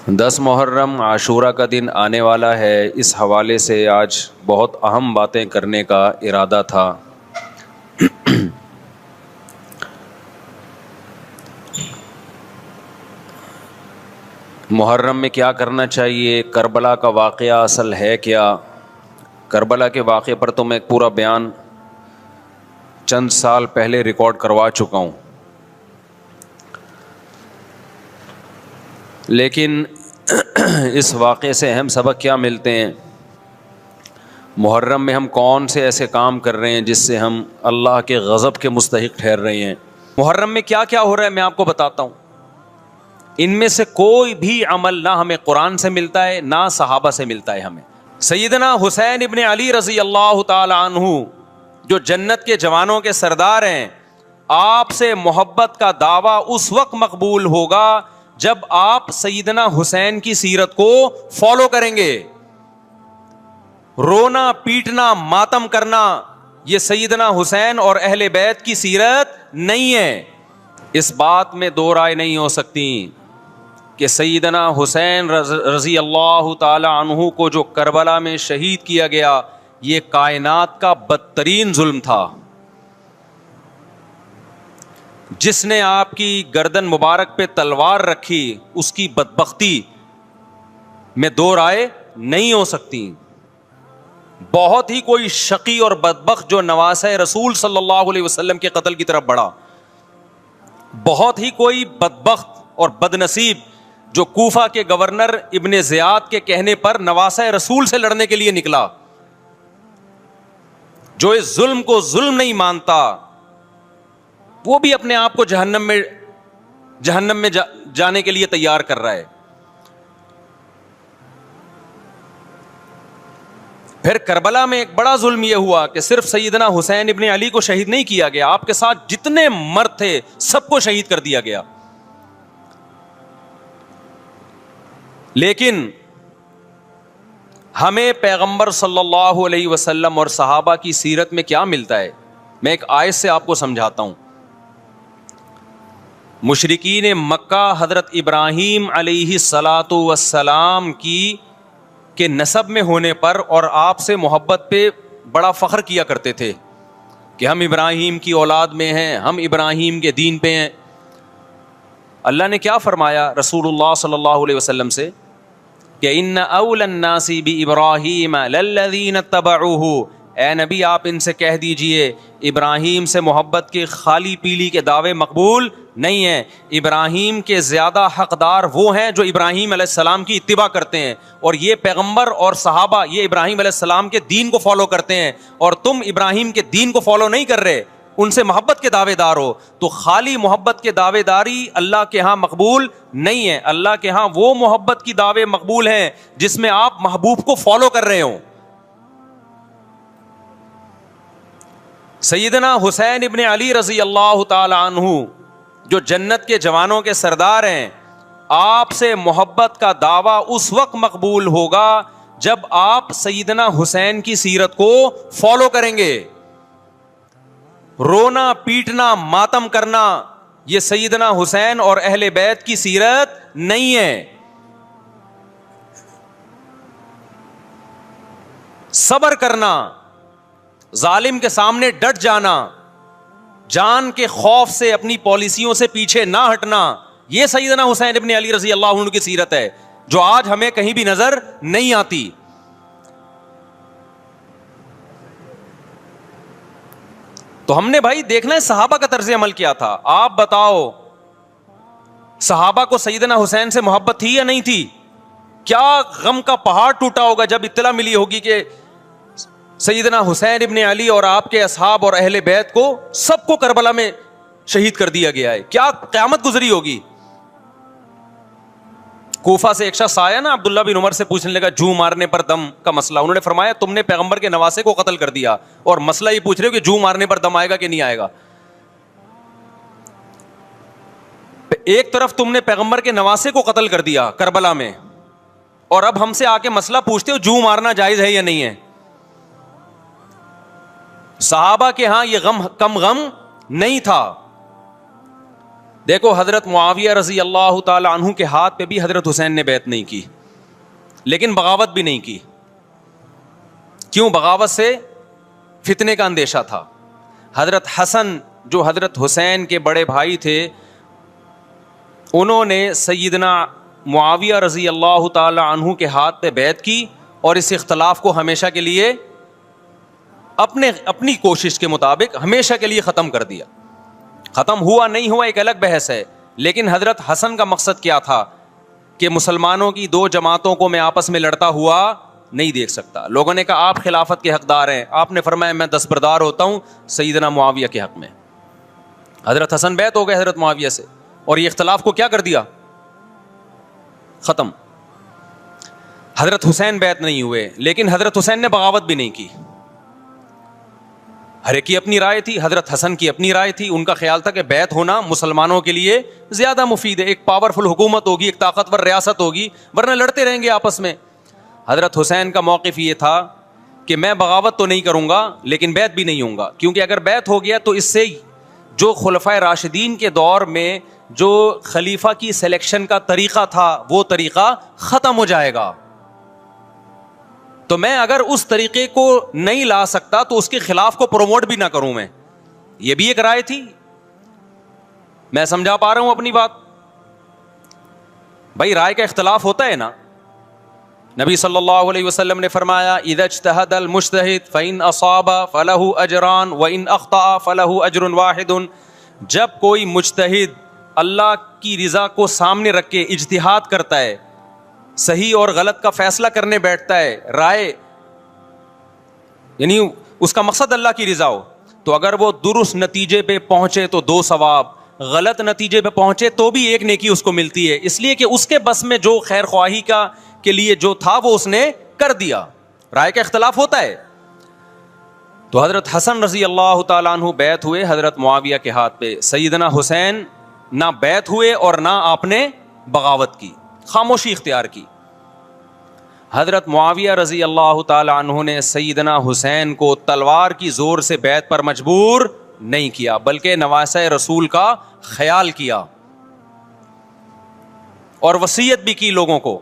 10 محرم عاشورہ کا دن آنے والا ہے، اس حوالے سے آج بہت اہم باتیں کرنے کا ارادہ تھا۔ محرم میں کیا کرنا چاہیے، کربلا کا واقعہ اصل ہے کیا؟ کربلا کے واقعے پر تو میں ایک پورا بیان چند سال پہلے ریکارڈ کروا چکا ہوں، لیکن اس واقعے سے اہم سبق کیا ملتے ہیں؟ محرم میں ہم کون سے ایسے کام کر رہے ہیں جس سے ہم اللہ کے غضب کے مستحق ٹھہر رہے ہیں؟ محرم میں کیا کیا ہو رہا ہے میں آپ کو بتاتا ہوں۔ ان میں سے کوئی بھی عمل نہ ہمیں قرآن سے ملتا ہے نہ صحابہ سے ملتا ہے ہمیں۔ سیدنا حسین ابن علی رضی اللہ تعالی عنہ جو جنت کے جوانوں کے سردار ہیں، آپ سے محبت کا دعویٰ اس وقت مقبول ہوگا جب آپ سیدنا حسین کی سیرت کو فالو کریں گے۔ رونا پیٹنا ماتم کرنا یہ سیدنا حسین اور اہل بیت کی سیرت نہیں ہے۔ اس بات میں دو رائے نہیں ہو سکتی کہ سیدنا حسین رضی اللہ تعالی عنہ کو جو کربلا میں شہید کیا گیا، یہ کائنات کا بدترین ظلم تھا۔ جس نے آپ کی گردن مبارک پہ تلوار رکھی، اس کی بدبختی میں دو رائے نہیں ہو سکتی۔ بہت ہی کوئی شقی اور بدبخت جو نواسہ رسول صلی اللہ علیہ وسلم کے قتل کی طرف بڑھا، بہت ہی کوئی بدبخت اور بدنصیب جو کوفہ کے گورنر ابن زیاد کے کہنے پر نواسہ رسول سے لڑنے کے لیے نکلا، جو اس ظلم کو ظلم نہیں مانتا، وہ بھی اپنے آپ کو جہنم میں جانے کے لیے تیار کر رہا ہے۔ پھر کربلا میں ایک بڑا ظلم یہ ہوا کہ صرف سیدنا حسین ابن علی کو شہید نہیں کیا گیا، آپ کے ساتھ جتنے مرد تھے سب کو شہید کر دیا گیا۔ لیکن ہمیں پیغمبر صلی اللہ علیہ وسلم اور صحابہ کی سیرت میں کیا ملتا ہے؟ میں ایک آیت سے آپ کو سمجھاتا ہوں۔ مشرکین مکہ حضرت ابراہیم علیہ الصلاۃ والسلام کے نسب میں ہونے پر اور آپ سے محبت پہ بڑا فخر کیا کرتے تھے کہ ہم ابراہیم کی اولاد میں ہیں، ہم ابراہیم کے دین پہ ہیں۔ اللہ نے کیا فرمایا رسول اللہ صلی اللہ علیہ وسلم سے کہ ان اول الناس بابراہیم للذین اتبعوہ، اے نبی آپ ان سے کہہ دیجئے ابراہیم سے محبت کے خالی پیلی کے دعوے مقبول نہیں ہیں۔ ابراہیم کے زیادہ حقدار وہ ہیں جو ابراہیم علیہ السلام کی اتباع کرتے ہیں، اور یہ پیغمبر اور صحابہ یہ ابراہیم علیہ السلام کے دین کو فالو کرتے ہیں، اور تم ابراہیم کے دین کو فالو نہیں کر رہے، ان سے محبت کے دعوے دار ہو۔ تو خالی محبت کے دعوے داری اللہ کے ہاں مقبول نہیں ہے۔ اللہ کے ہاں وہ محبت کی دعوے مقبول ہیں جس میں آپ محبوب کو فالو کر رہے ہوں۔ سیدنا حسین ابن علی رضی اللہ تعالی عنہ جو جنت کے جوانوں کے سردار ہیں، آپ سے محبت کا دعویٰ اس وقت مقبول ہوگا جب آپ سیدنا حسین کی سیرت کو فالو کریں گے۔ رونا پیٹنا ماتم کرنا یہ سیدنا حسین اور اہل بیت کی سیرت نہیں ہے۔ صبر کرنا، ظالم کے سامنے ڈٹ جانا، جان کے خوف سے اپنی پالیسیوں سے پیچھے نہ ہٹنا، یہ سیدنا حسین ابن علی رضی اللہ عنہ کی سیرت ہے جو آج ہمیں کہیں بھی نظر نہیں آتی۔ تو ہم نے بھائی دیکھنا ہے صحابہ کا طرز عمل کیا تھا۔ آپ بتاؤ صحابہ کو سیدنا حسین سے محبت تھی یا نہیں تھی؟ کیا غم کا پہاڑ ٹوٹا ہوگا جب اطلاع ملی ہوگی کہ سیدنا حسین ابن علی اور آپ کے اصحاب اور اہل بیت کو سب کو کربلا میں شہید کر دیا گیا ہے۔ کیا قیامت گزری ہوگی۔ کوفہ سے ایک شخص آیا نا، عبداللہ بن عمر سے پوچھنے لگا جو مارنے پر دم کا مسئلہ، انہوں نے فرمایا تم نے پیغمبر کے نواسے کو قتل کر دیا اور مسئلہ یہ پوچھ رہے ہو کہ جو مارنے پر دم آئے گا کہ نہیں آئے گا۔ ایک طرف تم نے پیغمبر کے نواسے کو قتل کر دیا کربلا میں، اور اب ہم سے آ کے مسئلہ پوچھتے ہو جو مارنا جائز ہے یا نہیں ہے۔ صحابہ کے ہاں یہ غم کم غم نہیں تھا۔ دیکھو حضرت معاویہ رضی اللہ تعالی عنہ کے ہاتھ پہ بھی حضرت حسین نے بیعت نہیں کی، لیکن بغاوت بھی نہیں کی. کیوں؟ بغاوت سے فتنے کا اندیشہ تھا. حضرت حسن جو حضرت حسین کے بڑے بھائی تھے، انہوں نے سیدنا معاویہ رضی اللہ تعالی عنہ کے ہاتھ پہ بیعت کی اور اس اختلاف کو ہمیشہ کے لیے اپنی کوشش کے مطابق ہمیشہ کے لیے ختم کر دیا. ختم ہوا نہیں ہوا ایک الگ بحث ہے، لیکن حضرت حسن کا مقصد کیا تھا کہ مسلمانوں کی دو جماعتوں کو میں آپس میں لڑتا ہوا نہیں دیکھ سکتا. لوگوں نے کہا آپ خلافت کے حقدار ہیں، آپ نے فرمایا میں دستبردار ہوتا ہوں سیدنا معاویہ کے حق میں. حضرت حسن بیعت ہو گئے حضرت معاویہ سے اور یہ اختلاف کو کیا کر دیا؟ ختم. حضرت حسین بیعت نہیں ہوئے، لیکن حضرت حسین نے بغاوت بھی نہیں کی. ہر ایک کی اپنی رائے تھی، حضرت حسن کی اپنی رائے تھی. ان کا خیال تھا کہ بیعت ہونا مسلمانوں کے لیے زیادہ مفید ہے، ایک پاورفل حکومت ہوگی، ایک طاقتور ریاست ہوگی، ورنہ لڑتے رہیں گے آپس میں. حضرت حسین کا موقف یہ تھا کہ میں بغاوت تو نہیں کروں گا لیکن بیعت بھی نہیں ہوں گا، کیونکہ اگر بیعت ہو گیا تو اس سے جو خلفائے راشدین کے دور میں جو خلیفہ کی سلیکشن کا طریقہ تھا وہ طریقہ ختم ہو جائے گا. تو میں اگر اس طریقے کو نہیں لا سکتا تو اس کے خلاف کو پروموٹ بھی نہ کروں میں. یہ بھی ایک رائے تھی. میں سمجھا پا رہا ہوں اپنی بات؟ بھائی رائے کا اختلاف ہوتا ہے نا. نبی صلی اللہ علیہ وسلم نے فرمایا اذا اجتہد المجتہد فإن اصاب فلہ اجران وإن اخطأ فلہ اجر واحد. جب کوئی مجتہد اللہ کی رضا کو سامنے رکھ کے اجتہاد کرتا ہے، صحیح اور غلط کا فیصلہ کرنے بیٹھتا ہے، رائے یعنی اس کا مقصد اللہ کی رضا ہو، تو اگر وہ درست نتیجے پہ پہنچے تو 2 ثواب، غلط نتیجے پہ پہنچے تو بھی 1 نیکی اس کو ملتی ہے، اس لیے کہ اس کے بس میں جو خیر خواہی کا کے لیے جو تھا وہ اس نے کر دیا. رائے کا اختلاف ہوتا ہے. تو حضرت حسن رضی اللہ تعالیٰ عنہ بیعت ہوئے حضرت معاویہ کے ہاتھ پہ. سیدنا حسین نہ بیعت ہوئے اور نہ آپ نے بغاوت کی، خاموشی اختیار کی. حضرت معاویہ رضی اللہ تعالی عنہ نے سیدنا حسین کو تلوار کی زور سے بیعت پر مجبور نہیں کیا، بلکہ نواسہ رسول کا خیال کیا اور وصیت بھی کی لوگوں کو.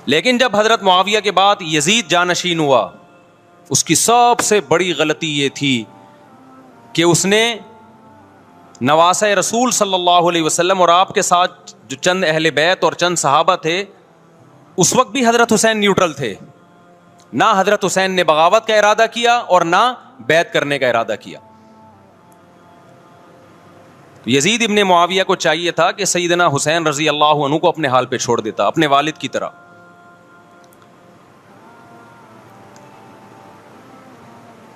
لیکن جب حضرت معاویہ کے بعد یزید جانشین ہوا، اس کی سب سے بڑی غلطی یہ تھی کہ اس نے نواسہ رسول صلی اللہ علیہ وسلم اور آپ کے ساتھ جو چند اہل بیت اور چند صحابہ تھے، اس وقت بھی حضرت حسین نیوٹرل تھے. نہ حضرت حسین نے بغاوت کا ارادہ کیا اور نہ بیعت کرنے کا ارادہ کیا. یزید ابن معاویہ کو چاہیے تھا کہ سیدنا حسین رضی اللہ عنہ کو اپنے حال پہ چھوڑ دیتا، اپنے والد کی طرح.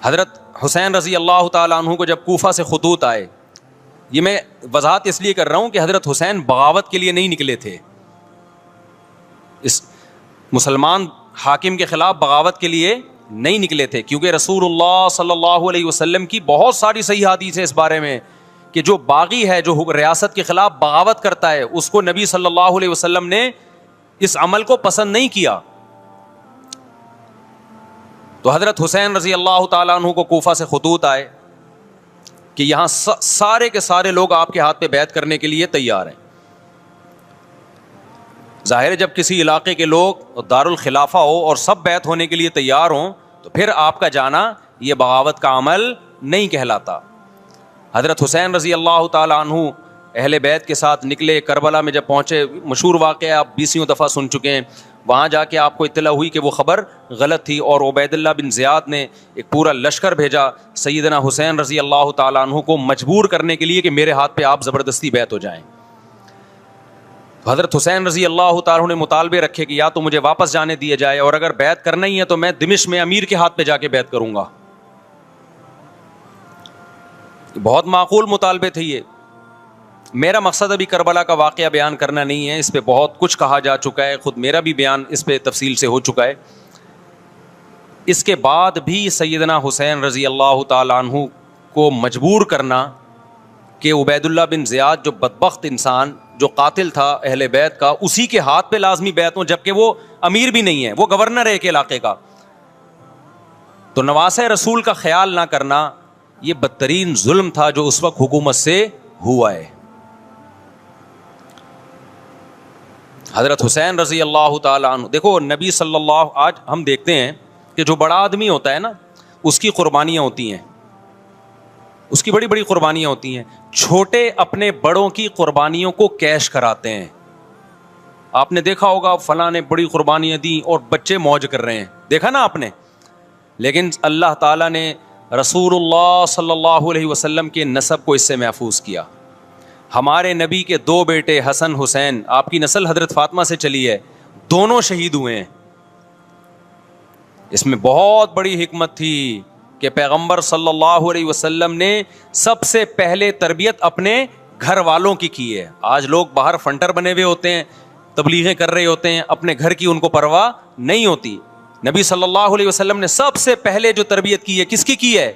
حضرت حسین رضی اللہ تعالیٰ عنہ کو جب کوفہ سے خطوط آئے، یہ میں وضاحت اس لیے کر رہا ہوں کہ حضرت حسین بغاوت کے لیے نہیں نکلے تھے، اس مسلمان حاکم کے خلاف بغاوت کے لیے نہیں نکلے تھے، کیونکہ رسول اللہ صلی اللہ علیہ وسلم کی بہت ساری صحیح حدیث ہے اس بارے میں کہ جو باغی ہے، جو ریاست کے خلاف بغاوت کرتا ہے، اس کو نبی صلی اللہ علیہ وسلم نے اس عمل کو پسند نہیں کیا. تو حضرت حسین رضی اللہ تعالیٰ عنہ کو کوفہ سے خطوط آئے کہ یہاں سارے کے سارے لوگ آپ کے ہاتھ پہ بیعت کرنے کے لیے تیار ہیں. ظاہر ہے جب کسی علاقے کے لوگ دارالخلافہ ہو اور سب بیعت ہونے کے لیے تیار ہوں تو پھر آپ کا جانا یہ بغاوت کا عمل نہیں کہلاتا. حضرت حسین رضی اللہ تعالیٰ عنہ اہل بیت کے ساتھ نکلے. کربلا میں جب پہنچے، مشہور واقعہ آپ 20 دفعہ سن چکے ہیں، وہاں جا کے آپ کو اطلاع ہوئی کہ وہ خبر غلط تھی اور عبید اللہ بن زیاد نے ایک پورا لشکر بھیجا سیدنا حسین رضی اللہ تعالیٰ عنہ کو مجبور کرنے کے لیے کہ میرے ہاتھ پہ آپ زبردستی بیعت ہو جائیں. حضرت حسین رضی اللہ تعالیٰ عنہ نے مطالبے رکھے کہ یا تو مجھے واپس جانے دیا جائے اور اگر بیعت کرنا ہی ہے تو میں دمشق میں امیر کے ہاتھ پہ جا کے بیعت کروں گا. بہت معقول مطالبے تھے یہ. میرا مقصد ابھی کربلا کا واقعہ بیان کرنا نہیں ہے، اس پہ بہت کچھ کہا جا چکا ہے، خود میرا بھی بیان اس پہ تفصیل سے ہو چکا ہے. اس کے بعد بھی سیدنا حسین رضی اللہ تعالیٰ عنہ کو مجبور کرنا کہ عبید اللہ بن زیاد جو بدبخت انسان جو قاتل تھا اہل بیت کا، اسی کے ہاتھ پہ لازمی بیعت ہوں، جبکہ وہ امیر بھی نہیں ہے، وہ گورنر ہے ایک علاقے کا. تو نواسہ رسول کا خیال نہ کرنا یہ بدترین ظلم تھا جو اس وقت حکومت سے ہوا ہے. حضرت حسین رضی اللہ تعالیٰ عنہ, دیکھو نبی صلی اللہ, آج ہم دیکھتے ہیں کہ جو بڑا آدمی ہوتا ہے نا, اس کی قربانیاں ہوتی ہیں, اس کی بڑی بڑی قربانیاں ہوتی ہیں. چھوٹے اپنے بڑوں کی قربانیوں کو کیش کراتے ہیں. آپ نے دیکھا ہوگا فلاں نے بڑی قربانیاں دی اور بچے موج کر رہے ہیں, دیکھا نا آپ نے. لیکن اللہ تعالیٰ نے رسول اللہ صلی اللہ علیہ وسلم کے نسب کو اس سے محفوظ کیا. ہمارے نبی کے 2 بیٹے حسن حسین, آپ کی نسل حضرت فاطمہ سے چلی ہے, دونوں شہید ہوئے ہیں. اس میں بہت بڑی حکمت تھی کہ پیغمبر صلی اللہ علیہ وسلم نے سب سے پہلے تربیت اپنے گھر والوں کی ہے. آج لوگ باہر فنٹر بنے ہوئے ہوتے ہیں, تبلیغیں کر رہے ہوتے ہیں, اپنے گھر کی ان کو پرواہ نہیں ہوتی. نبی صلی اللہ علیہ وسلم نے سب سے پہلے جو تربیت کی ہے, کس کی ہے؟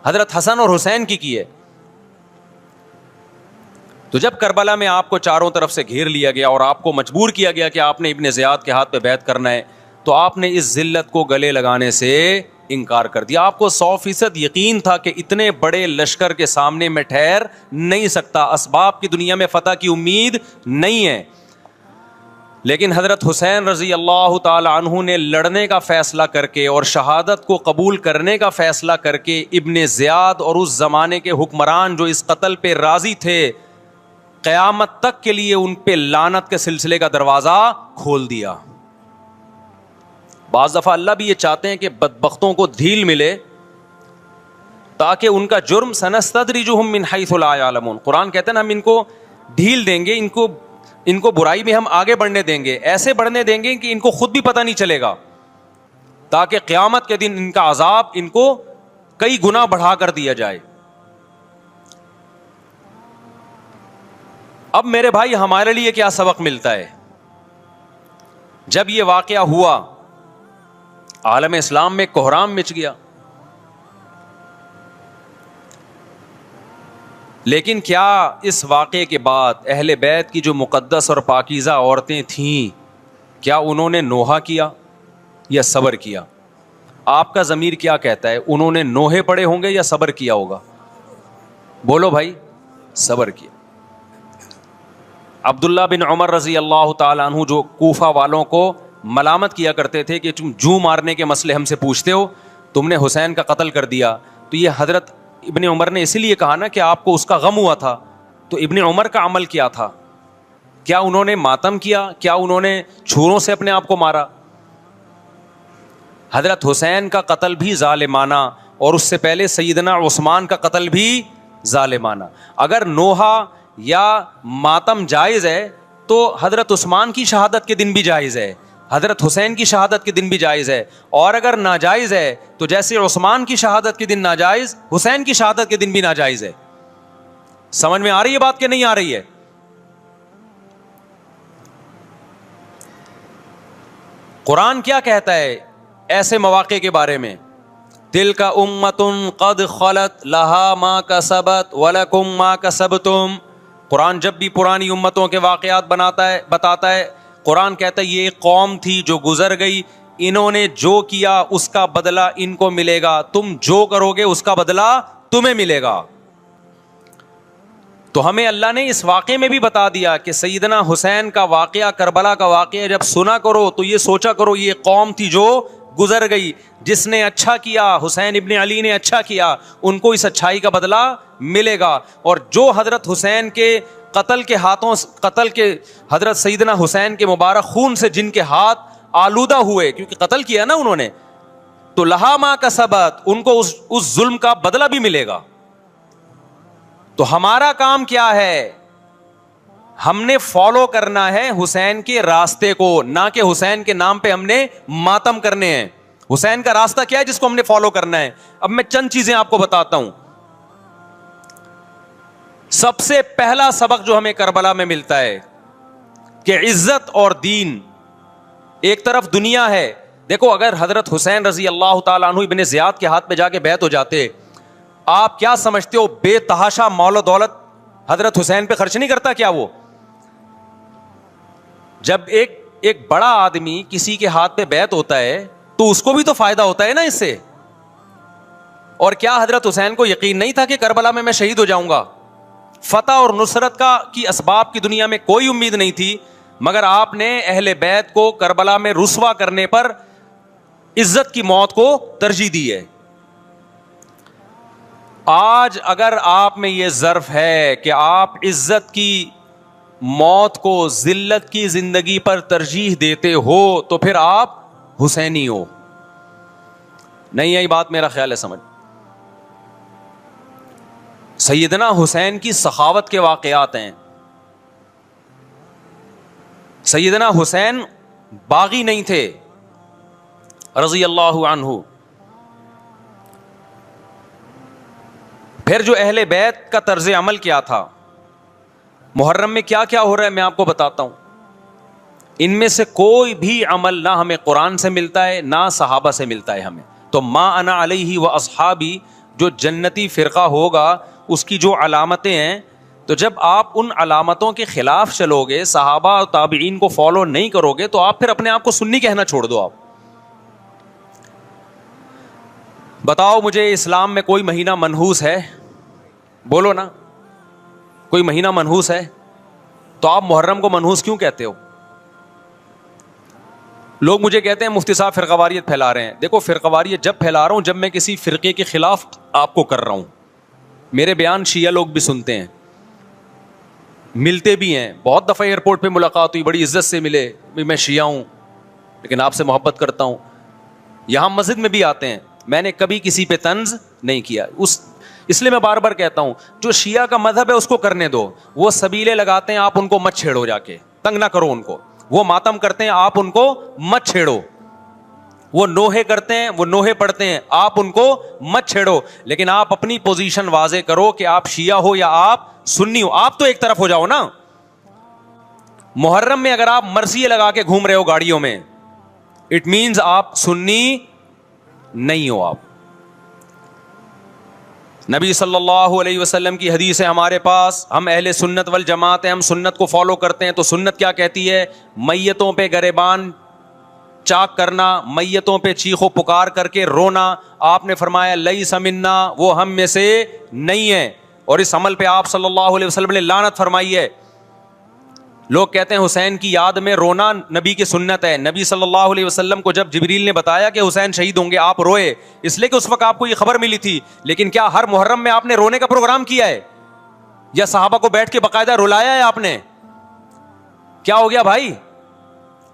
حضرت حسن اور حسین کی ہے. تو جب کربلا میں آپ کو چاروں طرف سے گھیر لیا گیا اور آپ کو مجبور کیا گیا کہ آپ نے ابن زیاد کے ہاتھ پہ بیعت کرنا ہے, تو آپ نے اس ذلت کو گلے لگانے سے انکار کر دیا. آپ کو 100% یقین تھا کہ اتنے بڑے لشکر کے سامنے میں ٹھہر نہیں سکتا, اسباب کی دنیا میں فتح کی امید نہیں ہے. لیکن حضرت حسین رضی اللہ تعالی عنہ نے لڑنے کا فیصلہ کر کے اور شہادت کو قبول کرنے کا فیصلہ کر کے ابن زیاد اور اس زمانے کے حکمران جو اس قتل پہ راضی تھے, قیامت تک کے لیے ان پہ لعنت کے سلسلے کا دروازہ کھول دیا. بعض دفعہ اللہ بھی یہ چاہتے ہیں کہ بدبختوں کو ڈھیل ملے تاکہ ان کا جرم سنستدرجہم من حیث لا یعلمون. قرآن کہتے ہیں نا, ہم ان کو ڈھیل دیں گے, ان کو برائی میں ہم آگے بڑھنے دیں گے, ایسے بڑھنے دیں گے کہ ان کو خود بھی پتہ نہیں چلے گا, تاکہ قیامت کے دن ان کا عذاب ان کو کئی گنا بڑھا کر دیا جائے. اب میرے بھائی ہمارے لیے کیا سبق ملتا ہے؟ جب یہ واقعہ ہوا عالم اسلام میں کوہرام مچ گیا, لیکن کیا اس واقعے کے بعد اہل بیت کی جو مقدس اور پاکیزہ عورتیں تھیں, کیا انہوں نے نوحہ کیا یا صبر کیا؟ آپ کا ضمیر کیا کہتا ہے, انہوں نے نوحے پڑے ہوں گے یا صبر کیا ہوگا؟ بولو بھائی, صبر کیا. عبداللہ بن عمر رضی اللہ تعالیٰ عنہ جو کوفہ والوں کو ملامت کیا کرتے تھے کہ تم جو مارنے کے مسئلے ہم سے پوچھتے ہو, تم نے حسین کا قتل کر دیا, تو یہ حضرت ابن عمر نے اسی لیے کہا نا کہ آپ کو اس کا غم ہوا تھا. تو ابن عمر کا عمل کیا تھا؟ کیا انہوں نے ماتم کیا؟ کیا انہوں نے چھروں سے اپنے آپ کو مارا؟ حضرت حسین کا قتل بھی ظالمانہ, اور اس سے پہلے سیدنا عثمان کا قتل بھی ظالمانہ. اگر نوحہ یا ماتم جائز ہے تو حضرت عثمان کی شہادت کے دن بھی جائز ہے, حضرت حسین کی شہادت کے دن بھی جائز ہے. اور اگر ناجائز ہے تو جیسے عثمان کی شہادت کے دن ناجائز, حسین کی شہادت کے دن بھی ناجائز ہے. سمجھ میں آ رہی ہے بات کہ نہیں آ رہی ہے؟ قرآن کیا کہتا ہے ایسے مواقع کے بارے میں؟ تلک امۃ قد خلت لہا ما کسبت ولکم ما کسبتم. قرآن جب بھی پرانی امتوں کے واقعات بتاتا ہے, قرآن کہتا ہے یہ ایک قوم تھی جو گزر گئی, انہوں نے جو کیا اس کا بدلہ ان کو ملے گا, تم جو کرو گے اس کا بدلہ تمہیں ملے گا. تو ہمیں اللہ نے اس واقعے میں بھی بتا دیا کہ سیدنا حسین کا واقعہ, کربلا کا واقعہ جب سنا کرو تو یہ سوچا کرو یہ قوم تھی جو گزر گئی, جس نے اچھا کیا, حسین ابن علی نے اچھا کیا, ان کو اس اچھائی کا بدلہ ملے گا. اور جو حضرت حسین کے قتل کے حضرت سیدنا حسین کے مبارک خون سے جن کے ہاتھ آلودہ ہوئے, کیونکہ قتل کیا نا انہوں نے, تو لہا ما کسبت, ان کو اس ظلم کا بدلہ بھی ملے گا. تو ہمارا کام کیا ہے؟ ہم نے فالو کرنا ہے حسین کے راستے کو, نہ کہ حسین کے نام پہ ہم نے ماتم کرنے ہیں. حسین کا راستہ کیا ہے جس کو ہم نے فالو کرنا ہے؟ اب میں چند چیزیں آپ کو بتاتا ہوں. سب سے پہلا سبق جو ہمیں کربلا میں ملتا ہے کہ عزت اور دین, ایک طرف دنیا ہے. دیکھو اگر حضرت حسین رضی اللہ تعالیٰ عنہ ابن زیاد کے ہاتھ پہ جا کے بیعت ہو جاتے, آپ کیا سمجھتے ہو بے تحاشا مال و دولت حضرت حسین پہ خرچ نہیں کرتا کیا وہ؟ جب ایک بڑا آدمی کسی کے ہاتھ پہ بیعت ہوتا ہے تو اس کو بھی تو فائدہ ہوتا ہے نا اس سے. اور کیا حضرت حسین کو یقین نہیں تھا کہ کربلا میں شہید ہو جاؤں گا؟ فتح اور نصرت کی اسباب کی دنیا میں کوئی امید نہیں تھی، مگر آپ نے اہل بیت کو کربلا میں رسوا کرنے پر عزت کی موت کو ترجیح دی ہے۔ آج اگر آپ میں یہ ظرف ہے کہ آپ عزت کی موت کو ذلت کی زندگی پر ترجیح دیتے ہو تو پھر آپ حسینی ہو۔ نہیں آئی بات؟ میرا خیال ہے سمجھ۔ سیدنا حسین کی سخاوت کے واقعات ہیں۔ سیدنا حسین باغی نہیں تھے رضی اللہ عنہ۔ پھر جو اہل بیت کا طرز عمل کیا تھا، محرم میں کیا کیا ہو رہا ہے میں آپ کو بتاتا ہوں۔ ان میں سے کوئی بھی عمل نہ ہمیں قرآن سے ملتا ہے نہ صحابہ سے ملتا ہے ہمیں۔ تو ما انا علیہ و اصحابی جو جنتی فرقہ ہوگا اس کی جو علامتیں ہیں، تو جب آپ ان علامتوں کے خلاف چلو گے، صحابہ اور تابعین کو فالو نہیں کرو گے، تو آپ پھر اپنے آپ کو سنی کہنا چھوڑ دو۔ آپ بتاؤ مجھے اسلام میں کوئی مہینہ منحوس ہے؟ بولو نا، کوئی مہینہ منحوس ہے؟ تو آپ محرم کو منحوس کیوں کہتے ہو؟ لوگ مجھے کہتے ہیں مفتی صاحب فرقہ واریت پھیلا رہے ہیں۔ دیکھو، فرقہ واریت جب پھیلا رہا ہوں جب میں کسی فرقے کے خلاف آپ کو کر رہا ہوں۔ میرے بیان شیعہ لوگ بھی سنتے ہیں، ملتے بھی ہیں، بہت دفعہ ایئرپورٹ پہ ملاقات ہوئی، بڑی عزت سے ملے، میں شیعہ ہوں لیکن آپ سے محبت کرتا ہوں۔ یہاں مسجد میں بھی آتے ہیں، میں نے کبھی کسی پہ طنز نہیں کیا۔ اس لیے میں بار بار کہتا ہوں جو شیعہ کا مذہب ہے اس کو کرنے دو، وہ سبیلے لگاتے ہیں، آپ ان کو مت چھیڑو، جا کے تنگ نہ کرو ان کو۔ وہ ماتم کرتے ہیں، آپ ان کو مت چھیڑو۔ وہ نوحے کرتے ہیں، وہ نوحے پڑھتے ہیں، آپ ان کو مت چھیڑو۔ لیکن آپ اپنی پوزیشن واضح کرو کہ آپ شیعہ ہو یا آپ سنی ہو، آپ تو ایک طرف ہو جاؤ نا۔ محرم میں اگر آپ مرثیے لگا کے گھوم رہے ہو گاڑیوں میں، اٹ مینز آپ سنی نہیں ہو۔ آپ نبی صلی اللہ علیہ وسلم کی حدیث ہے ہمارے پاس، ہم اہل سنت والجماعت ہیں، ہم سنت کو فالو کرتے ہیں۔ تو سنت کیا کہتی ہے؟ میتوں پہ گریبان چاک کرنا، میتوں پہ چیخ و پکار کر کے رونا۔ آپ نے فرمایا لیس منا، وہ ہم میں سے نہیں ہے، اور اس عمل پہ آپ صلی اللہ علیہ وسلم نے لعنت فرمائی ہے۔ لوگ کہتے ہیں حسین کی یاد میں رونا نبی کی سنت ہے۔ نبی صلی اللہ علیہ وسلم کو جب جبریل نے بتایا کہ حسین شہید ہوں گے، آپ روئے، اس لیے کہ اس وقت آپ کو یہ خبر ملی تھی۔ لیکن کیا ہر محرم میں آپ نے رونے کا پروگرام کیا ہے؟ یا صحابہ کو بیٹھ کے باقاعدہ رلایا ہے آپ نے؟ کیا ہو گیا بھائی؟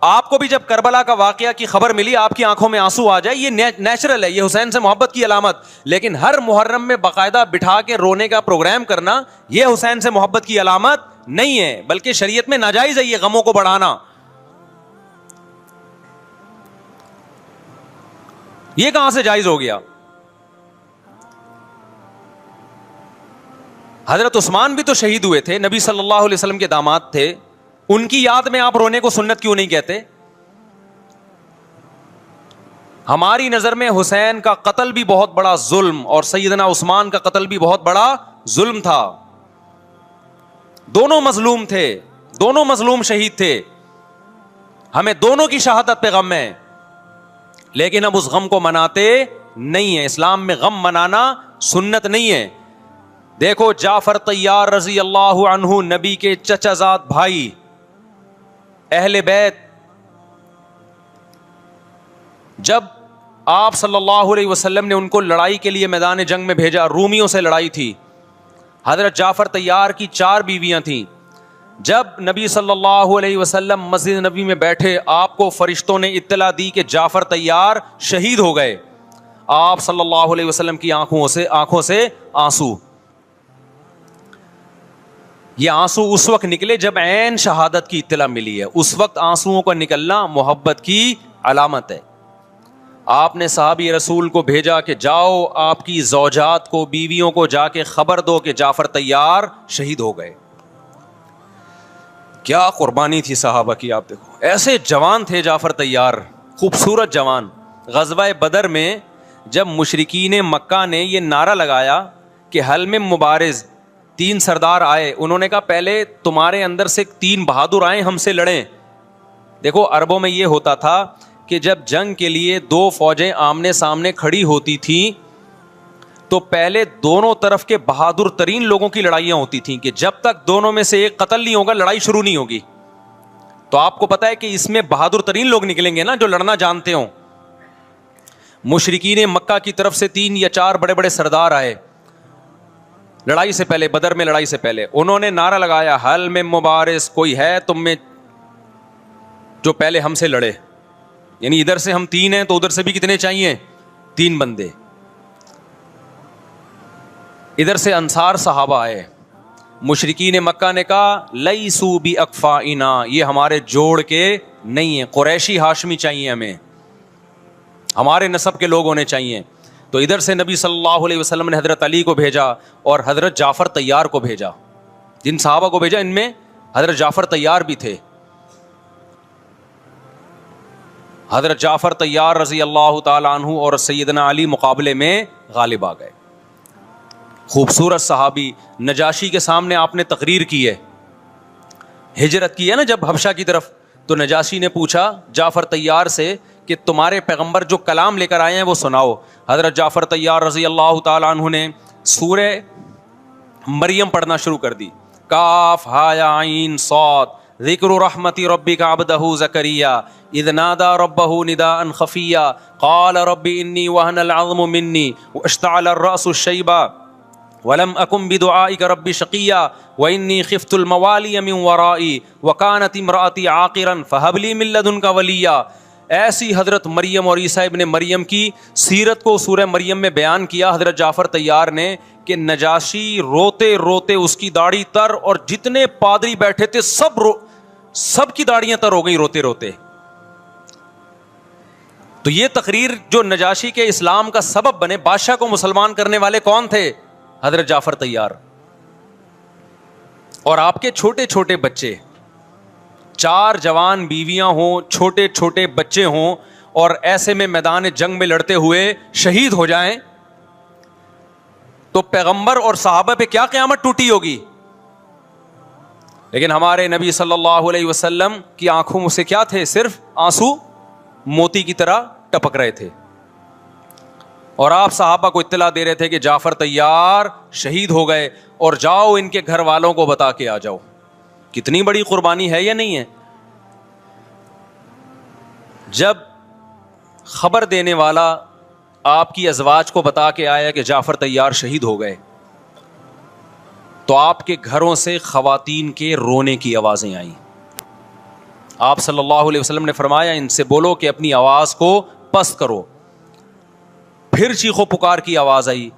آپ کو بھی جب کربلا کا واقعہ کی خبر ملی، آپ کی آنکھوں میں آنسو آ جائے، یہ نیچرل ہے، یہ حسین سے محبت کی علامت۔ لیکن ہر محرم میں باقاعدہ بٹھا کے رونے کا پروگرام کرنا، یہ حسین سے محبت کی علامت نہیں ہے، بلکہ شریعت میں ناجائز ہے یہ غموں کو بڑھانا۔ یہ کہاں سے جائز ہو گیا؟ حضرت عثمان بھی تو شہید ہوئے تھے، نبی صلی اللہ علیہ وسلم کے داماد تھے، ان کی یاد میں آپ رونے کو سنت کیوں نہیں کہتے؟ ہماری نظر میں حسین کا قتل بھی بہت بڑا ظلم، اور سیدنا عثمان کا قتل بھی بہت بڑا ظلم تھا۔ دونوں مظلوم تھے، دونوں مظلوم شہید تھے، ہمیں دونوں کی شہادت پہ غم ہے، لیکن اب اس غم کو مناتے نہیں ہیں۔ اسلام میں غم منانا سنت نہیں ہے۔ دیکھو جعفر طیار رضی اللہ عنہ، نبی کے چچا زاد بھائی، اہل بیت، جب آپ صلی اللہ علیہ وسلم نے ان کو لڑائی کے لیے میدان جنگ میں بھیجا، رومیوں سے لڑائی تھی، حضرت جعفر طیار کی 4 بیویاں تھیں۔ جب نبی صلی اللہ علیہ وسلم مسجد نبی میں بیٹھے، آپ کو فرشتوں نے اطلاع دی کہ جعفر طیار شہید ہو گئے۔ آپ صلی اللہ علیہ وسلم کی آنکھوں سے آنسو، یہ آنسو اس وقت نکلے جب عین شہادت کی اطلاع ملی ہے۔ اس وقت آنسوؤں کا نکلنا محبت کی علامت ہے۔ آپ نے صحابی رسول کو بھیجا کہ جاؤ آپ کی زوجات کو، بیویوں کو جا کے خبر دو کہ جعفر طیار شہید ہو گئے۔ کیا قربانی تھی صحابہ کی، آپ دیکھو، ایسے جوان تھے جعفر طیار، خوبصورت جوان۔ غزوہ بدر میں جب مشرکین مکہ نے یہ نعرہ لگایا کہ حل میں مبارز، 3 سردار آئے، انہوں نے کہا پہلے تمہارے اندر سے 3 بہادر آئیں، ہم سے لڑیں۔ دیکھو عربوں میں یہ ہوتا تھا کہ جب جنگ کے لیے 2 فوجیں آمنے سامنے کھڑی ہوتی تھیں تو پہلے دونوں طرف کے بہادر ترین لوگوں کی لڑائیاں ہوتی تھیں کہ جب تک دونوں میں سے ایک قتل نہیں ہوگا لڑائی شروع نہیں ہوگی. تو آپ کو پتا ہے کہ اس میں بہادر ترین لوگ نکلیں گے نا جو لڑنا جانتے ہوں. مشرکین مکہ کی طرف سے 3 یا 4 بڑے بڑے سردار آئے لڑائی سے پہلے, بدر میں لڑائی سے پہلے. انہوں نے نعرہ لگایا, حل میں مبارز, کوئی ہے تم میں جو پہلے ہم سے لڑے. یعنی ادھر سے ہم 3 ہیں تو ادھر سے بھی کتنے چاہیے, 3 بندے. ادھر سے انصار صحابہ آئے. مشرکین مکہ نے کہا لیسو بی اکفائنا, یہ ہمارے جوڑ کے نہیں ہیں, قریشی ہاشمی چاہیے ہمیں, ہمارے نسب کے لوگ ہونے چاہیے. تو ادھر سے نبی صلی اللہ علیہ وسلم نے حضرت علی کو بھیجا اور حضرت جعفر طیار کو بھیجا. جن صحابہ کو بھیجا ان میں حضرت جعفر طیار بھی تھے. حضرت جعفر طیار رضی اللہ تعالی عنہ اور سیدنا علی مقابلے میں غالب آ گئے. خوبصورت صحابی, نجاشی کے سامنے آپ نے تقریر کی ہے, ہجرت کی ہے نا جب حبشہ کی طرف, تو نجاشی نے پوچھا جعفر طیار سے کہ تمہارے پیغمبر جو کلام لے کر آئے ہیں وہ سناؤ. حضرت جعفر طیار رضی اللہ تعالی عنہ نے سورہ مریم پڑھنا شروع کر دی. کاف ہا یا عین صاد, ذکر رحمت ربک عبدہ زکریا اذ نادى ربه نداء خفیا قال رب انی وهن العظم منی واشتعل الرأس شیبا ولم اکن بدعائک رب شقیا وانی خفت الموالی من ورائی وکانت امراتی عاقرا فہب لی من لدنک ولیا. ایسی حضرت مریم اور عیسیٰ ابن مریم کی سیرت کو سورہ مریم میں بیان کیا حضرت جعفر طیار نے کہ نجاشی روتے روتے, اس کی داڑھی تر, اور جتنے پادری بیٹھے تھے سب کی داڑیاں تر ہو گئی روتے روتے. تو یہ تقریر جو نجاشی کے اسلام کا سبب بنے, بادشاہ کو مسلمان کرنے والے کون تھے, حضرت جعفر طیار. اور آپ کے چھوٹے چھوٹے بچے, 4 جوان بیویاں ہوں, چھوٹے چھوٹے بچے ہوں, اور ایسے میں میدان جنگ میں لڑتے ہوئے شہید ہو جائیں, تو پیغمبر اور صحابہ پہ کیا قیامت ٹوٹی ہوگی. لیکن ہمارے نبی صلی اللہ علیہ وسلم کی آنکھوں سے کیا تھے, صرف آنسو موتی کی طرح ٹپک رہے تھے. اور آپ صحابہ کو اطلاع دے رہے تھے کہ جعفر طیار شہید ہو گئے, اور جاؤ ان کے گھر والوں کو بتا کے آ جاؤ. کتنی بڑی قربانی ہے یا نہیں ہے. جب خبر دینے والا آپ کی ازواج کو بتا کے آیا کہ جعفر طیار شہید ہو گئے, تو آپ کے گھروں سے خواتین کے رونے کی آوازیں آئیں. آپ صلی اللہ علیہ وسلم نے فرمایا ان سے بولو کہ اپنی آواز کو پست کرو. پھر چیخو پکار کی آواز آئی,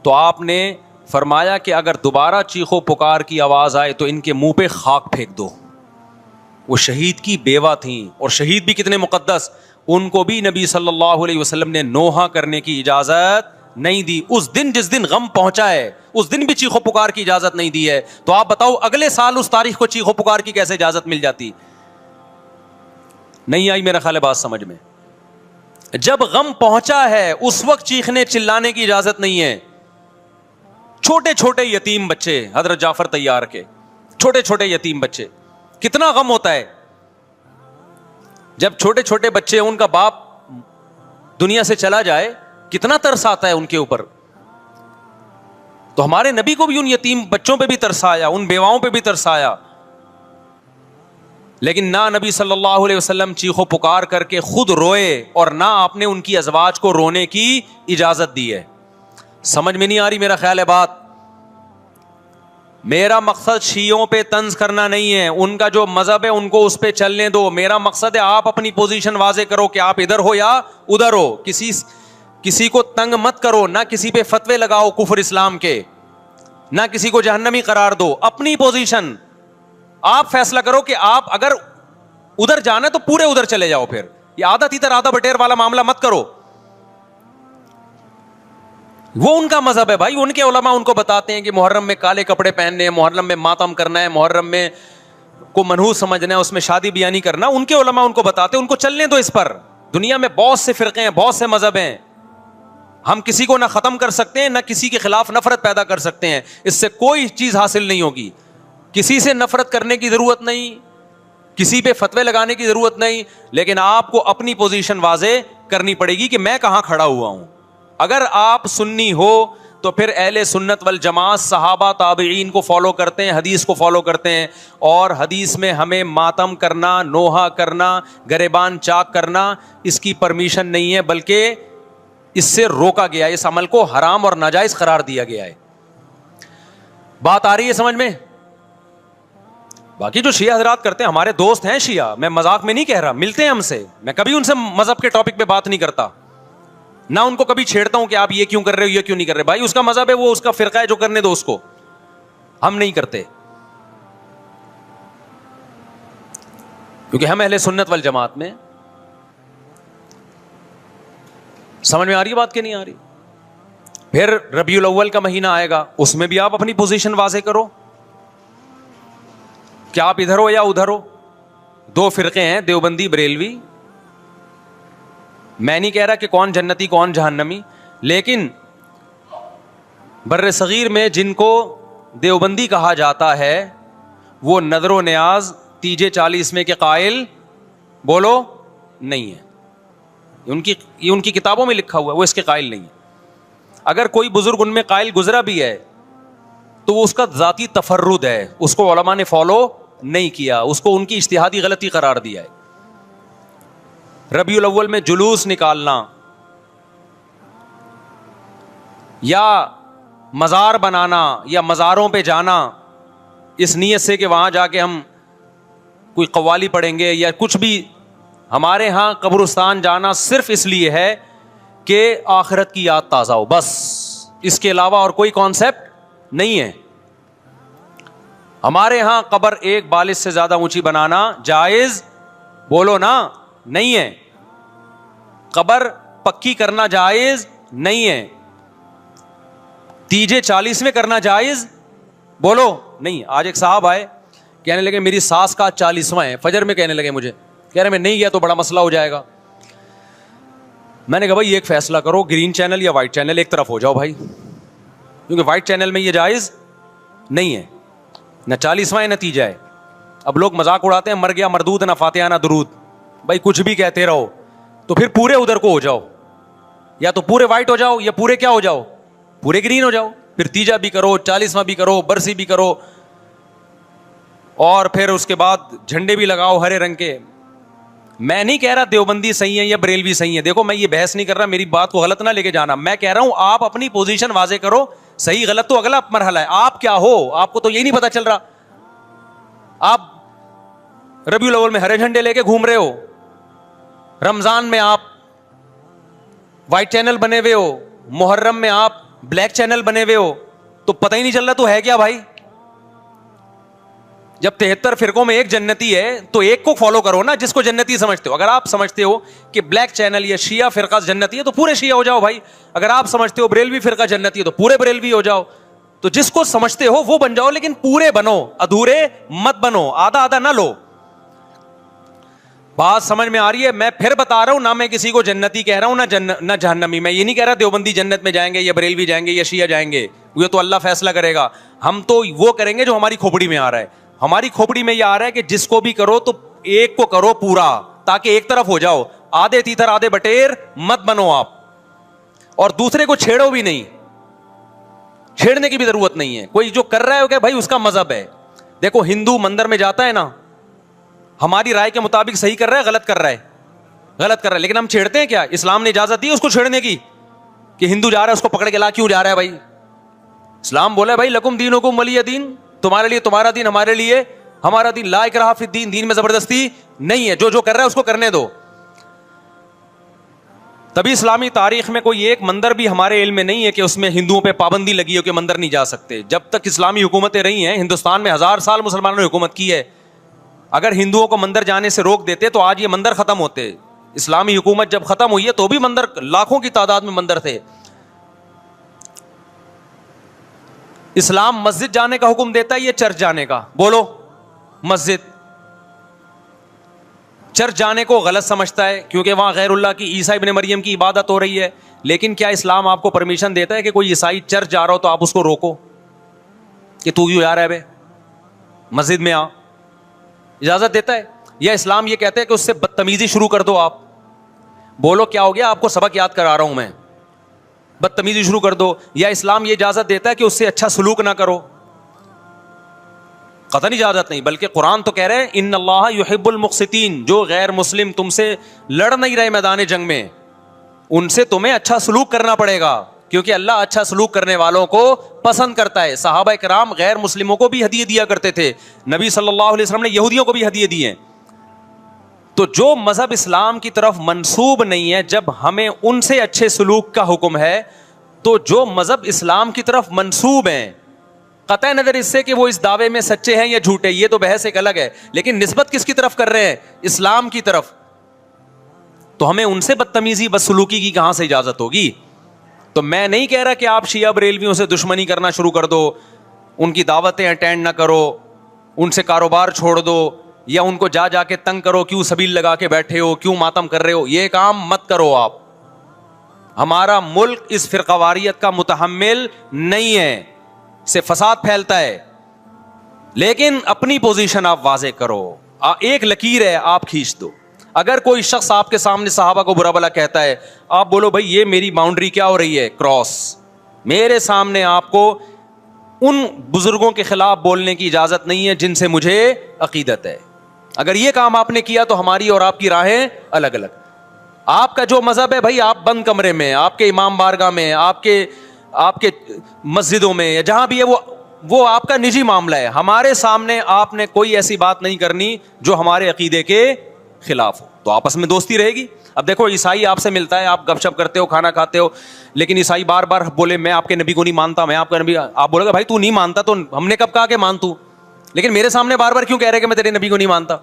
تو آپ نے فرمایا کہ اگر دوبارہ چیخو پکار کی آواز آئے تو ان کے منہ پہ خاک پھینک دو. وہ شہید کی بیوہ تھیں, اور شہید بھی کتنے مقدس, ان کو بھی نبی صلی اللہ علیہ وسلم نے نوحہ کرنے کی اجازت نہیں دی. اس دن جس دن غم پہنچا ہے اس دن بھی چیخو پکار کی اجازت نہیں دی ہے. تو آپ بتاؤ اگلے سال اس تاریخ کو چیخو پکار کی کیسے اجازت مل جاتی. نہیں آئی میرا خیال ہے بات سمجھ میں. جب غم پہنچا ہے اس وقت چیخنے چلانے کی اجازت نہیں ہے. چھوٹے چھوٹے یتیم بچے, حضرت جعفر طیار کے چھوٹے چھوٹے یتیم بچے, کتنا غم ہوتا ہے جب چھوٹے چھوٹے بچے, ان کا باپ دنیا سے چلا جائے, کتنا ترس آتا ہے ان کے اوپر. تو ہمارے نبی کو بھی ان یتیم بچوں پہ بھی ترس آیا, ان بیواؤں پہ بھی ترس آیا. لیکن نہ نبی صلی اللہ علیہ وسلم چیخو پکار کر کے خود روئے, اور نہ آپ نے ان کی ازواج کو رونے کی اجازت دی ہے. سمجھ میں نہیں آ رہی میرا خیال ہے بات. میرا مقصد شیعوں پہ طنز کرنا نہیں ہے, ان کا جو مذہب ہے ان کو اس پہ چلنے دو. میرا مقصد ہے آپ اپنی پوزیشن واضح کرو کہ آپ ادھر ہو یا ادھر ہو. کسی کو تنگ مت کرو, نہ کسی پہ فتوے لگاؤ کفر اسلام کے, نہ کسی کو جہنمی قرار دو. اپنی پوزیشن آپ فیصلہ کرو کہ آپ اگر ادھر جانا ہے تو پورے ادھر چلے جاؤ. پھر یہ آدھا تیتر آدھا بٹیر والا معاملہ مت کرو. وہ ان کا مذہب ہے بھائی, ان کے علماء ان کو بتاتے ہیں کہ محرم میں کالے کپڑے پہننے ہیں, محرم میں ماتم کرنا ہے, محرم میں کو منحوس سمجھنا ہے, اس میں شادی بیاہ نہیں کرنا. ان کے علماء ان کو بتاتے ہیں, ان کو چلنے دو اس پر. دنیا میں بہت سے فرقے ہیں, بہت سے مذہب ہیں, ہم کسی کو نہ ختم کر سکتے ہیں نہ کسی کے خلاف نفرت پیدا کر سکتے ہیں. اس سے کوئی چیز حاصل نہیں ہوگی. کسی سے نفرت کرنے کی ضرورت نہیں, کسی پہ فتوے لگانے کی ضرورت نہیں, لیکن آپ کو اپنی پوزیشن واضح کرنی پڑے گی کہ میں کہاں کھڑا ہوا ہوں. اگر آپ سنی ہو تو پھر اہل سنت والجماعت صحابہ تابعین کو فالو کرتے ہیں, حدیث کو فالو کرتے ہیں, اور حدیث میں ہمیں ماتم کرنا, نوحہ کرنا, گریبان چاک کرنا اس کی پرمیشن نہیں ہے, بلکہ اس سے روکا گیا ہے, اس عمل کو حرام اور ناجائز قرار دیا گیا ہے. بات آ رہی ہے سمجھ میں؟ باقی جو شیعہ حضرات کرتے ہیں, ہمارے دوست ہیں شیعہ, میں مذاق میں نہیں کہہ رہا, ملتے ہیں ہم سے, میں کبھی ان سے مذہب کے ٹاپک پہ بات نہیں کرتا, نہ ان کو کبھی چھیڑتا ہوں کہ آپ یہ کیوں کر رہے ہو, یہ کیوں نہیں کر رہے. بھائی اس کا مذہب ہے, وہ اس کا فرقہ ہے, جو کرنے دو اس کو, ہم نہیں کرتے, کیونکہ ہم اہل سنت والجماعت میں. سمجھ میں آ رہی ہے بات کہ نہیں آ رہی؟ پھر ربیع الاول کا مہینہ آئے گا, اس میں بھی آپ اپنی پوزیشن واضح کرو, کیا آپ ادھر ہو یا ادھر ہو. دو فرقے ہیں, دیوبندی بریلوی. میں نہیں کہہ رہا کہ کون جنتی کون جہنمی, لیکن بر صغیر میں جن کو دیوبندی کہا جاتا ہے وہ نظر و نیاز تیجے 40 میں کے قائل بولو نہیں ہے. یہ ان کی کتابوں میں لکھا ہوا ہے, وہ اس کے قائل نہیں ہے. اگر کوئی بزرگ ان میں قائل گزرا بھی ہے تو وہ اس کا ذاتی تفرد ہے, اس کو علماء نے فالو نہیں کیا, اس کو ان کی اجتہادی غلطی قرار دیا ہے. ربیع الاول میں جلوس نکالنا یا مزار بنانا یا مزاروں پہ جانا اس نیت سے کہ وہاں جا کے ہم کوئی قوالی پڑھیں گے یا کچھ بھی, ہمارے ہاں قبرستان جانا صرف اس لیے ہے کہ آخرت کی یاد تازہ ہو, بس. اس کے علاوہ اور کوئی کانسیپٹ نہیں ہے. ہمارے ہاں قبر ایک بالش سے زیادہ اونچی بنانا جائز بولو نا نہیں ہے, قبر پکی کرنا جائز نہیں ہے, تیجے 40 میں کرنا جائز بولو نہیں. آج ایک صاحب آئے, کہنے لگے میری ساس کا 40واں ہے, فجر میں کہنے لگے مجھے, کہہ رہے میں نہیں گیا تو بڑا مسئلہ ہو جائے گا. میں نے کہا بھائی ایک فیصلہ کرو, گرین چینل یا وائٹ چینل, ایک طرف ہو جاؤ بھائی, کیونکہ وائٹ چینل میں یہ جائز نہیں ہے, نہ 40واں ہے نہ تیجا ہے. اب لوگ مذاق اڑاتے ہیں مر گیا مردود نہ فاتحہ نہ درود. بھائی کچھ بھی کہتے رہو تو پھر پورے ادھر کو ہو جاؤ, یا تو پورے وائٹ ہو جاؤ یا پورے کیا ہو جاؤ, پورے گرین ہو جاؤ. پھر تیجا بھی کرو, 40واں بھی کرو, برسی بھی کرو, اور پھر اس کے بعد جھنڈے بھی لگاؤ ہرے رنگ کے. میں نہیں کہہ رہا دیوبندی صحیح ہے یا بریلوی صحیح ہے, دیکھو میں یہ بحث نہیں کر رہا, میری بات کو غلط نہ لے کے جانا. میں کہہ رہا ہوں آپ اپنی پوزیشن واضح کرو, صحیح غلط تو اگلا مرحلہ ہے, آپ کیا ہو آپ کو تو یہی نہیں پتا چل رہا. آپ ربیع الاول میں ہرے جھنڈے لے کے گھوم رہے ہو, رمضان میں آپ وائٹ چینل بنے ہوئے ہو, محرم میں آپ بلیک چینل بنے ہوئے ہو, تو پتہ ہی نہیں چل رہا تو ہے کیا بھائی. جب 73 فرقوں میں ایک جنتی ہے تو ایک کو فالو کرو نا جس کو جنتی سمجھتے ہو. اگر آپ سمجھتے ہو کہ بلیک چینل یا شیعہ فرقہ جنتی ہے تو پورے شیعہ ہو جاؤ بھائی. اگر آپ سمجھتے ہو بریلوی فرقہ جنتی ہے تو پورے بریلوی ہو جاؤ. تو جس کو سمجھتے ہو وہ بن جاؤ, لیکن پورے بنو, ادھورے مت بنو, آدھا آدھا نہ لو. بات سمجھ میں آ رہی ہے؟ میں پھر بتا رہا ہوں, نہ میں کسی کو جنتی کہہ رہا ہوں نہ جہنمی. میں یہ نہیں کہہ رہا دیوبندی جنت میں جائیں گے یا بریلوی جائیں گے یا شیعہ جائیں گے, یہ تو اللہ فیصلہ کرے گا. ہم تو وہ کریں گے جو ہماری کھوپڑی میں آ رہا ہے. ہماری کھوپڑی میں یہ آ رہا ہے کہ جس کو بھی کرو تو ایک کو کرو پورا, تاکہ ایک طرف ہو جاؤ. آدھے تیتر آدھے بٹیر مت بنو آپ, اور دوسرے کو چھیڑو بھی نہیں, چھیڑنے کی بھی ضرورت نہیں ہے. کوئی جو کر رہا ہے وہ کہ بھائی اس کا مذہب ہے. دیکھو ہندو مندر میں جاتا ہے نا, ہماری رائے کے مطابق صحیح کر رہا ہے غلط کر رہا ہے, غلط کر رہا ہے, لیکن ہم چھیڑتے ہیں کیا؟ اسلام نے اجازت دی اس کو چھیڑنے کی کہ ہندو جا رہا ہے اس کو پکڑ کے لا کیوں جا رہا ہے بھائی؟ اسلام بولا ہے بھائی لکم دینکم ولی دین, تمہارے لیے تمہارا دین, ہمارے لیے ہمارا دین. لا اکراہ فی الدین, دین میں زبردستی نہیں ہے, جو کر رہا ہے اس کو کرنے دو. تبھی اسلامی تاریخ میں کوئی ایک مندر بھی ہمارے علم میں نہیں ہے کہ اس میں ہندوؤں پہ پابندی لگی ہو کہ مندر نہیں جا سکتے. جب تک اسلامی حکومتیں رہی ہیں, ہندوستان میں 1000 سال مسلمانوں نے حکومت کی ہے, اگر ہندوؤں کو مندر جانے سے روک دیتے تو آج یہ مندر ختم ہوتے. اسلامی حکومت جب ختم ہوئی ہے تو بھی مندر لاکھوں کی تعداد میں مندر تھے. اسلام مسجد جانے کا حکم دیتا ہے یا چرچ جانے کا؟ بولو. مسجد. چرچ جانے کو غلط سمجھتا ہے کیونکہ وہاں غیر اللہ کی, عیسیٰ ابن مریم کی عبادت ہو رہی ہے. لیکن کیا اسلام آپ کو پرمیشن دیتا ہے کہ کوئی عیسائی چرچ جا رہا ہو تو آپ اس کو روکو کہ تو کیوں جا رہا ہے بے, مسجد میں آ؟ اجازت دیتا ہے؟ یا اسلام یہ کہتا ہے کہ اس سے بدتمیزی شروع کر دو آپ؟ بولو کیا ہو گیا؟ آپ کو سبق یاد کرا رہا ہوں میں. بدتمیزی شروع کر دو, یا اسلام یہ اجازت دیتا ہے کہ اس سے اچھا سلوک نہ کرو؟ قطعاً اجازت نہیں, بلکہ قرآن تو کہہ رہے ہیں ان اللہ یحب المقسطین, جو غیر مسلم تم سے لڑ نہیں رہے میدان جنگ میں, ان سے تمہیں اچھا سلوک کرنا پڑے گا, کیونکہ اللہ اچھا سلوک کرنے والوں کو پسند کرتا ہے. صحابہ کرام غیر مسلموں کو بھی ہدیے دیا کرتے تھے, نبی صلی اللہ علیہ وسلم نے یہودیوں کو بھی ہدیے دیے. تو جو مذہب اسلام کی طرف منسوب نہیں ہے, جب ہمیں ان سے اچھے سلوک کا حکم ہے, تو جو مذہب اسلام کی طرف منسوب ہیں, قطع نظر اس سے کہ وہ اس دعوے میں سچے ہیں یا جھوٹے, یہ تو بحث ایک الگ ہے, لیکن نسبت کس کی طرف کر رہے ہیں؟ اسلام کی طرف. تو ہمیں ان سے بدتمیزی بدسلوکی کی کہاں سے اجازت ہوگی؟ تو میں نہیں کہہ رہا کہ آپ شیعہ بریلویوں سے دشمنی کرنا شروع کر دو, ان کی دعوتیں اٹینڈ نہ کرو, ان سے کاروبار چھوڑ دو, یا ان کو جا جا کے تنگ کرو, کیوں سبیل لگا کے بیٹھے ہو, کیوں ماتم کر رہے ہو, یہ کام مت کرو آپ. ہمارا ملک اس فرقہ واریت کا متحمل نہیں ہے, سے فساد پھیلتا ہے. لیکن اپنی پوزیشن آپ واضح کرو, ایک لکیر ہے آپ کھینچ دو. اگر کوئی شخص آپ کے سامنے صحابہ کو برا بلا کہتا ہے, آپ بولو بھائی یہ میری باؤنڈری کیا ہو رہی ہے, کراس. میرے سامنے آپ کو ان بزرگوں کے خلاف بولنے کی اجازت نہیں ہے جن سے مجھے عقیدت ہے. اگر یہ کام آپ نے کیا تو ہماری اور آپ کی راہیں الگ الگ. آپ کا جو مذہب ہے بھائی, آپ بند کمرے میں, آپ کے امام بارگاہ میں, آپ کے مسجدوں میں, یا جہاں بھی ہے وہ آپ کا نجی معاملہ ہے. ہمارے سامنے آپ نے کوئی ایسی بات نہیں کرنی جو ہمارے عقیدے کے خلاف ہو, تو آپس میں دوستی رہے گی. اب دیکھو عیسائی آپ سے ملتا ہے, آپ گپ شپ کرتے ہو, کھانا کھاتے ہو, لیکن عیسائی بار بار بولے میں آپ کے نبی کو نہیں مانتا, میں آپ کا نبی, آپ بولے گا بھائی تو نہیں مانتا تو ہم نے کب کہا کہ مان تو, لیکن میرے سامنے بار بار کیوں کہہ رہے کہ میں تیرے نبی کو نہیں مانتا؟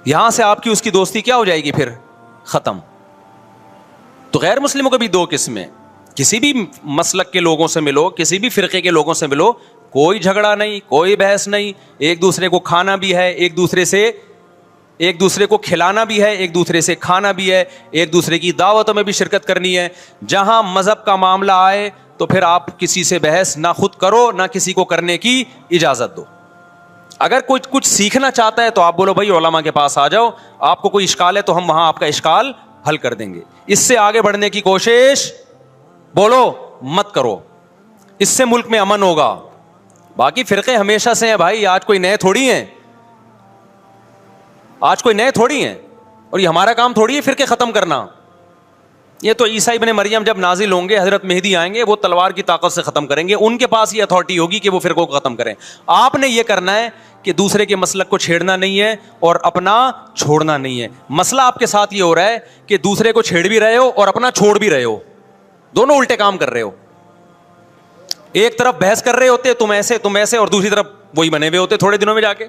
یہاں سے آپ کی اس کی دوستی کیا ہو جائے گی پھر؟ ختم. تو غیر مسلموں کو بھی دو قسمیں, کسی بھی مسلک کے لوگوں سے ملو, کسی بھی فرقے کے لوگوں سے ملو, کوئی جھگڑا نہیں, کوئی بحث نہیں, ایک دوسرے کو کھانا بھی ہے, ایک دوسرے کو کھلانا بھی ہے, ایک دوسرے سے کھانا بھی ہے, ایک دوسرے کی دعوتوں میں بھی شرکت کرنی ہے. جہاں مذہب کا معاملہ آئے تو پھر آپ کسی سے بحث نہ خود کرو نہ کسی کو کرنے کی اجازت دو. اگر کوئی کچھ سیکھنا چاہتا ہے تو آپ بولو بھائی علماء کے پاس آ جاؤ, آپ کو کوئی اشکال ہے تو ہم وہاں آپ کا اشکال حل کر دیں گے. اس سے آگے بڑھنے کی کوشش بولو مت کرو, اس سے ملک میں امن ہوگا. باقی فرقے ہمیشہ سے ہیں بھائی, آج کوئی نئے تھوڑی ہیں, اور یہ ہمارا کام تھوڑی ہے فرقے ختم کرنا. یہ تو عیسیٰ ابن مریم جب نازل ہوں گے, حضرت مہدی آئیں گے, وہ تلوار کی طاقت سے ختم کریں گے, ان کے پاس یہ اتھارٹی ہوگی کہ وہ فرقوں کو ختم کریں. آپ نے یہ کرنا ہے کہ دوسرے کے مسلک کو چھیڑنا نہیں ہے اور اپنا چھوڑنا نہیں ہے. مسئلہ آپ کے ساتھ یہ ہو رہا ہے کہ دوسرے کو چھیڑ بھی رہے ہو اور اپنا چھوڑ بھی رہے ہو, دونوں الٹے کام کر رہے ہو. ایک طرف بحث کر رہے ہوتے تم ایسے, اور دوسری طرف وہی بنے ہوئے ہوتے تھوڑے دنوں میں جا کے.